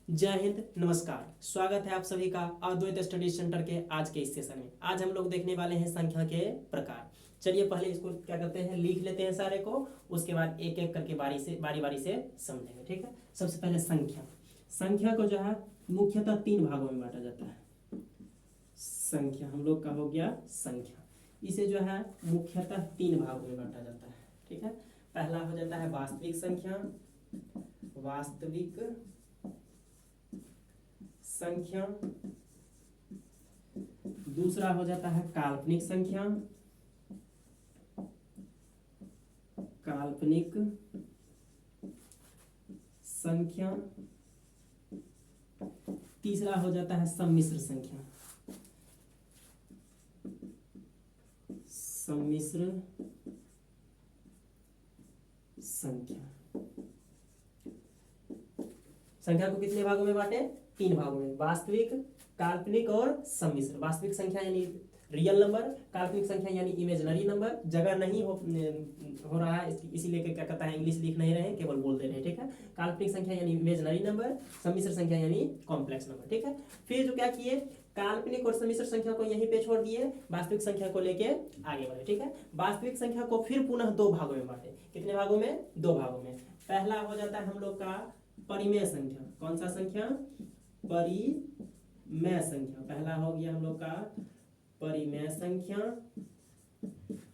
जय हिंद, नमस्कार। स्वागत है आप सभी का अद्वैत स्टडी सेंटर के आज के इस सेशन में। आज हम लोग देखने वाले हैं संख्या के प्रकार। चलिए पहले इसको क्या करते हैं, लिख लेते हैं सारे को, उसके बाद एक एक करके बारी बारी से समझेंगे। ठीक है। सबसे पहले संख्या। संख्या को जो है मुख्यतः तीन भागों में बांटा जाता है। संख्या हम लोग का हो गया संख्या। इसे जो है मुख्यतः तीन भागों में बांटा जाता है। ठीक है। पहला हो जाता है वास्तविक संख्या, वास्तविक संख्या। दूसरा हो जाता है काल्पनिक संख्या, काल्पनिक संख्या। तीसरा हो जाता है सम्मिश्र संख्या, सम्मिश्र संख्या। संख्या को कितने भागों में बांटे? तीन भागों में, वास्तविक, काल्पनिक और सम्मिश्र। वास्तविक संख्या यानी रियल नंबर, काल्पनिक संख्या यानी इमेजिनरी नंबर। जगह नहीं हो रहा है इसीलिए क्या कहता है, इंग्लिश लिख नहीं रहे, केवल बोल दे रहे हैं। ठीक है। काल्पनिक संख्या यानी इमेजिनरी नंबर, सम्मिश्र संख्या यानी कॉम्प्लेक्स नंबर। ठीक है। फिर जो क्या किए, काल्पनिक और सम्मिश्र संख्या को यहीं पे छोड़ दिए, वास्तविक संख्या को लेके आगे बढ़े। ठीक है। वास्तविक संख्या को फिर पुनः दो भागों में बांटे। कितने भागों में? दो भागों में। पहला हो जाता है हम लोग का परिमेय संख्या। कौन सा संख्या? परिमेय संख्या। पहला हो गया हम लोग का परिमेय संख्या।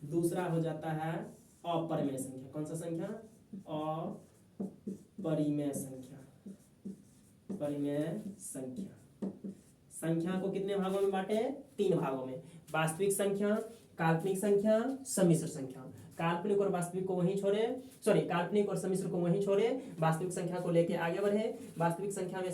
दूसरा हो जाता है अपरिमेय संख्या। कौन सा संख्या? अपरिमेय संख्या। परिमेय संख्या। संख्या को कितने भागों में बांटे? तीन भागों में, वास्तविक संख्या, काल्पनिक संख्या, सम्मिश्र संख्या। काल्पनिक और वास्तविक को वहीं छोड़े, काल्पनिक और सम्मिश्र को वहीं छोड़े, वास्तविक संख्या को लेके आगे बढ़े। वास्तविक संख्या में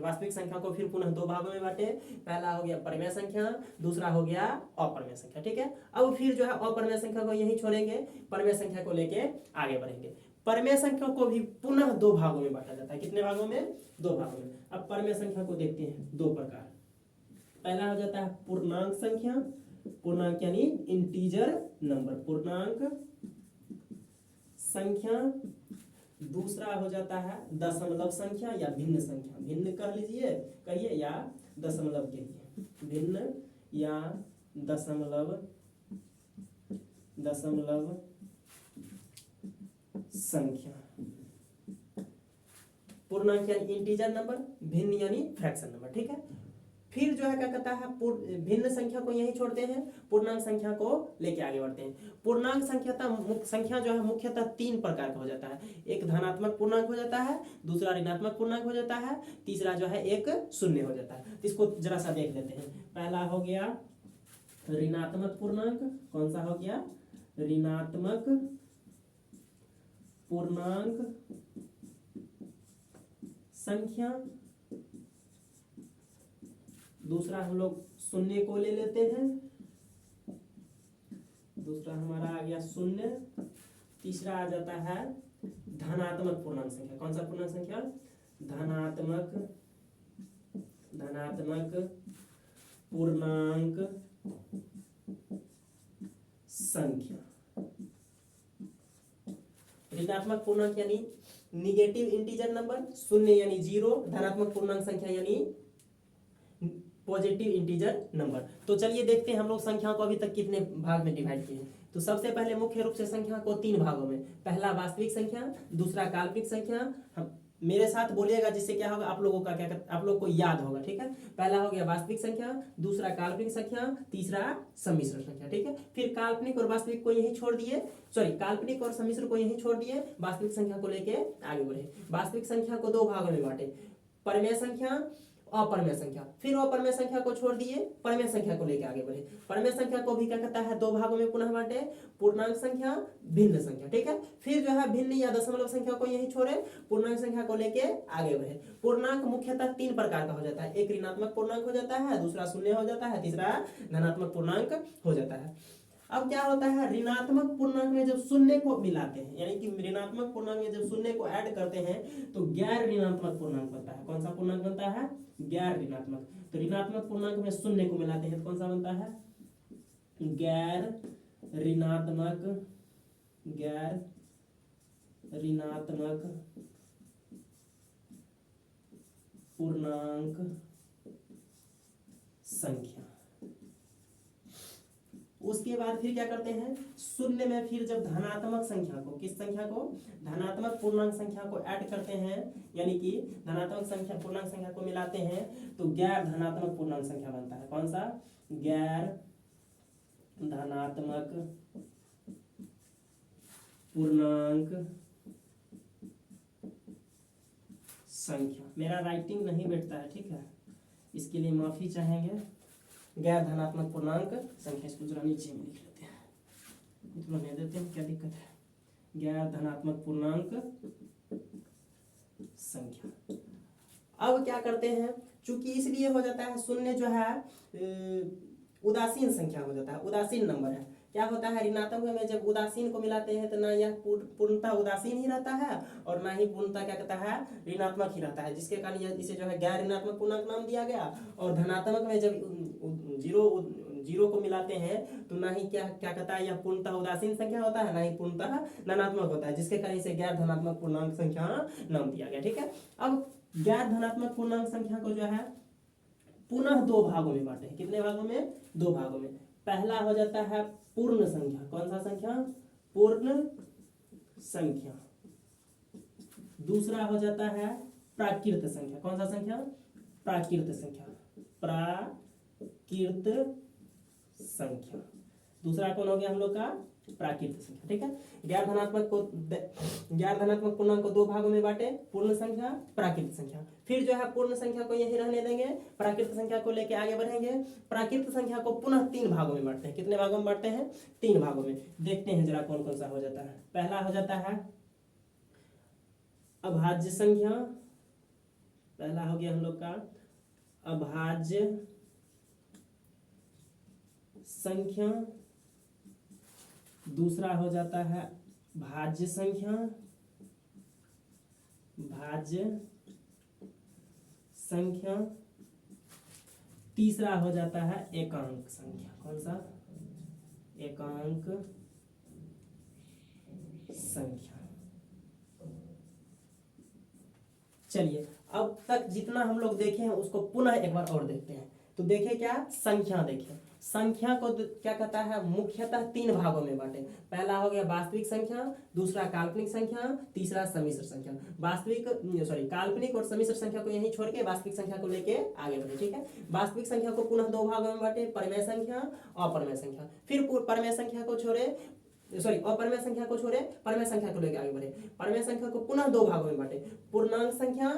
वास्तविक संख्या को फिर पुनः दो भागों में बांटे। पहला हो गया परिमेय संख्या, दूसरा हो गया अपरिमेय संख्या। ठीक है। अब फिर जो है अपरिमेय संख्या को यहीं छोड़ेंगे, परिमेय संख्या को लेके आगे बढ़ेंगे। परिमेय संख्या को भी पुनः दो भागों में बांटा जाता है। कितने भागों में? दो भागों में। अब परिमेय संख्या को देखते हैं दो प्रकार। पहला हो जाता है पूर्णांक संख्या, पूर्णांक यानी इंटीजर नंबर, पूर्णांक संख्या। दूसरा हो जाता है दशमलव संख्या या भिन्न संख्या। भिन्न कह लीजिए, कहिए, या दशमलव कहिए। भिन्न या दशमलव संख्या। पूर्णांक यानी इंटीजर नंबर, भिन्न यानी फ्रैक्शन नंबर। ठीक है। फिर जो है क्या कहता है, भिन्न संख्या को यहीं छोड़ते हैं, पूर्णांक संख्या को लेके आगे बढ़ते हैं। पूर्णांक संख्या जो है मुख्यतः तीन प्रकार का हो जाता है। एक धनात्मक पूर्णांक हो जाता है, दूसरा ऋणात्मक पूर्णांक हो जाता है, तीसरा जो है एक शून्य हो जाता है। इसको जरा सा देख लेते हैं। पहला हो गया ऋणात्मक पूर्णांक। कौन सा हो गया? ऋणात्मक पूर्णांक संख्या। दूसरा हम लोग शून्य को ले लेते हैं, दूसरा हमारा आ गया शून्य। तीसरा आ जाता है धनात्मक पूर्णांक संख्या। कौन सा पूर्णांक संख्या? धनात्मक पूर्णांक संख्या। ऋणात्मक पूर्णांक यानी निगेटिव इंटीजर नंबर, शून्य यानी जीरो, धनात्मक पूर्णांक संख्या यानी पॉजिटिव इंटीजर नंबर। तो चलिए देखते हैं हम लोग संख्याओं को अभी तक कितने भाग में डिवाइड किए हैं। तो सबसे पहले मुख्य रूप से संख्या को तीन भागों में, पहला वास्तविक संख्या, दूसरा काल्पनिक संख्या। हम मेरे साथ बोलिएगा, जिससे क्या होगा, आप लोगों का आप लोग को याद होगा। ठीक है। पहला हो गया वास्तविक संख्या, दूसरा काल्पनिक संख्या, तीसरा सम्मिश्र संख्या। ठीक है। फिर काल्पनिक और वास्तविक को यहीं छोड़ दिए, काल्पनिक और सम्मिश्र को यहीं छोड़ दिए, वास्तविक संख्या को लेके आगे बढ़े। वास्तविक संख्या को दो भागों में बांटे, परिमेय संख्या, अपरिमेय संख्या। फिर अपरिमेय संख्या को छोड़ दिए, परिमेय संख्या को लेकर आगे बढ़े। परिमेय संख्या को भी क्या कहता है, दो भागों में पुनः बांटे, पूर्णांक संख्या, भिन्न संख्या। ठीक है। फिर जो है भिन्न या दशमलव संख्या को यहीं छोड़े, पूर्णांक संख्या को लेके आगे बढ़े। पूर्णांक मुख्यतः तीन प्रकार का हो जाता है। एक ऋणात्मक पूर्णांक हो जाता है, दूसरा शून्य हो जाता है, तीसरा धनात्मक पूर्णांक हो जाता है। अब क्या होता है, ऋणात्मक पूर्णांक में जब शून्य को मिलाते हैं, यानी कि ऋणात्मक पूर्णांक में जब शून्य को ऐड करते हैं तो गैर ऋणात्मक पूर्णांक बनता है। कौन सा पूर्णांक बनता है? गैर ऋणात्मक। तो ऋणात्मक पूर्णांक में शून्य को मिलाते हैं तो कौन सा बनता है? गैर ऋणात्मक पूर्णांक संख्या। उसके बाद फिर क्या करते हैं, शून्य में फिर जब धनात्मक संख्या को, किस संख्या को, धनात्मक पूर्णांक संख्या को ऐड करते हैं, यानी कि धनात्मक संख्या पूर्णांक संख्या को मिलाते हैं तो गैर धनात्मक पूर्णांक संख्या बनता है। कौन सा, गैर धनात्मक पूर्णांक संख्या। मेरा राइटिंग नहीं बैठता है, ठीक है, इसके लिए माफी चाहेंगे। गैर धनात्मक पूर्णांक संख्या, इसको जरा नीचे में लिख लेते हैं, इतना नहीं देते हैं, क्या दिक्कत है। गैर धनात्मक पूर्णांक संख्या। अब क्या करते हैं, चूंकि इसलिए हो जाता है, शून्य जो है उदासीन संख्या हो जाता है, उदासीन नंबर है। क्या होता है, ऋणात्मक में जब उदासीन को मिलाते हैं तो ना यह पूर्णतः उदासीन ही रहता है और ना ही पूर्णतः क्या कहता है, ऋणात्मक ही रहता है, जिसके कारण इसे जो है गैर ऋणात्मक पूर्णांक नाम दिया गया। और धनात्मक में जब जीरो को मिलाते हैं तो ना ही क्या क्या कहता है, यह पूर्णतः उदासीन संख्या होता है, ना ही पूर्णतः धनात्मक होता है, जिसके कारण इसे गैर धनात्मक पूर्णांक संख्या नाम दिया गया। ठीक है, अब गैर धनात्मक पूर्णांक संख्या को जो है पुनः दो भागों में बांटे। कितने भागों में, दो भागों में। पहला हो जाता है पूर्ण संख्या। कौन सा संख्या, पूर्ण संख्या। दूसरा हो जाता है प्राकृत संख्या। कौन सा संख्या, प्राकृत संख्या, प्राकृत संख्या। दूसरा कौन हो गया हम लोग का, प्राकृत संख्या। ठीक है, गैर धनात्मक पूर्णांक को दो भागों में बांटे, पूर्ण संख्या, प्राकृत संख्या। फिर जो है पूर्ण संख्या को यही रहने देंगे, प्राकृत संख्या को लेके आगे बढ़ेंगे। प्राकृत संख्या को पुनः तीन भागों में बांटते हैं। कितने भागों में बांटते हैं, तीन भागों में। देखते हैं जरा कौन कौन सा हो जाता है। पहला हो जाता है अभाज्य संख्या। पहला हो गया हम लोग का अभाज्य संख्या। दूसरा हो जाता है भाज्य संख्या, भाज्य संख्या। तीसरा हो जाता है एकांक संख्या। कौन सा, एकांक संख्या। चलिए अब तक जितना हम लोग देखे हैं उसको पुनः एक बार और देखते हैं। तो देखे क्या, संख्या देखे। संख्या को क्या कहता है, मुख्यतः तीन भागों में बांटे। पहला हो गया वास्तविक संख्या, दूसरा काल्पनिक संख्या, तीसरा सम्मिश्र संख्या। काल्पनिक और सम्मिश्र संख्या को यहीं छोड़ के वास्तविक संख्या को लेके आगे बढ़े। ठीक है, वास्तविक संख्या को पुनः दो भागों में बांटे, परिमेय संख्या, अपरिमेय संख्या। फिर परिमेय संख्या को छोड़े, अपरिमेय संख्या को छोड़े, परिमेय संख्या को लेकर आगे बढ़े। परिमेय संख्या को पुनः दो भागों में बांटे, पूर्णांक संख्या,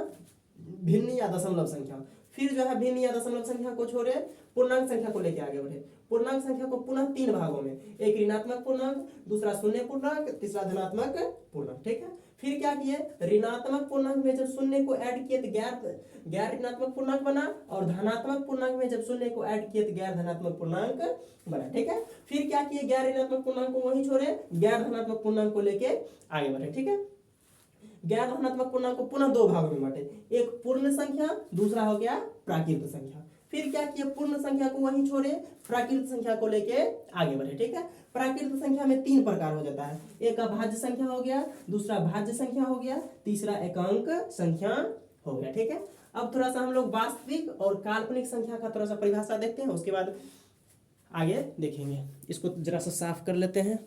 भिन्न या दशमलव संख्या। फिर जो है भिन्न या दशमलव संख्या को छोड़े, पूर्णांक संख्या को लेकर आगे बढ़े। पूर्णांक संख्या को पुनः तीन भागों में, एक ऋणात्मक पूर्णांक, दूसरा शून्य पूर्णांक, तीसरा धनात्मक पूर्णांक। ठीक है, फिर क्या किए, ऋणात्मक पूर्णांक में जब शून्य को ऐड किए तो गैर ऋणात्मक पूर्णांक बना, और धनात्मक पूर्णांक में जब शून्य को ऐड किए तो गैर धनात्मक पूर्णांक बना। ठीक है, फिर क्या किए, गैर ऋणात्मक पूर्णांक को वहीं छोड़े, गैर धनात्मक पूर्णांक को लेके आगे बढ़े। ठीक है, गैर धनात्मक पूर्णांक को पुनः दो भागों में बांटे, एक पूर्ण संख्या, दूसरा हो गया प्राकृत संख्या। फिर क्या किया, पूर्ण संख्या को वहीं छोड़े, प्राकृत संख्या को लेके आगे बढ़े। ठीक है, प्राकृत संख्या में तीन प्रकार हो जाता है, एक अभाज्य संख्या हो गया, दूसरा भाज्य संख्या हो गया, तीसरा एकांक संख्या हो गया। ठीक है, अब थोड़ा सा हम लोग वास्तविक और काल्पनिक संख्या का थोड़ा सा परिभाषा देखते हैं, उसके बाद आगे देखेंगे। इसको जरा सा साफ कर लेते हैं।